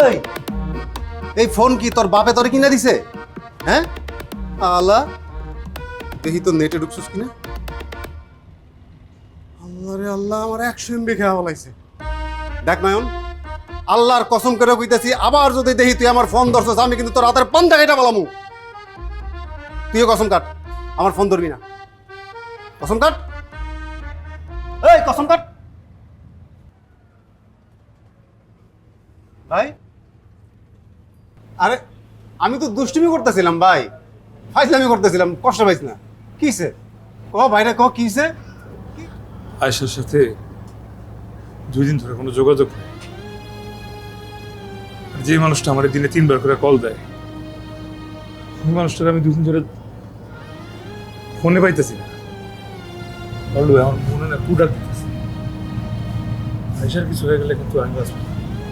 এই এই ফোন কি তোর বাপে তোরে কিনা দিছে? হ্যাঁ আল্লাহ, দেখি তো নেটে ঢুকছিস কিনা। আল্লাহ রে আল্লাহ, আমার 100 MB খেয়া বলাইছে। দেখ নয়ন, আল্লাহর কসম করে কইতাছি, আবার যদি দেখি তুই আমার ফোন ধরছস, আমি কিন্তু তোর হাতের পান্তা কেটে বলামু। তুইও কসম কাট, আমার ফোন ধরবি না। কসম কাট, এই কসম কাট। ভাই, আরে আমি তো দুষ্টুমি করতেছিলাম ভাই, ফাইজলামি করতেছিলাম, কষ্ট পাইছ না। কিসে ক ভাইরা, ক কিসে? আয়েশার সাথে 2 দিন ধরে কোনো যোগাযোগ নেই। আর যে মানুষটা আমার দিনে 3বার করে কল দেয়, ওই মানুষটার আমি 2 দিন ধরে ফোনে পাইতেছি না। বললো আমার মনে না কুডাক দিতেছে। আয়েশার কিছু হয়ে গেলে কিন্তু আমি বাঁচবো না।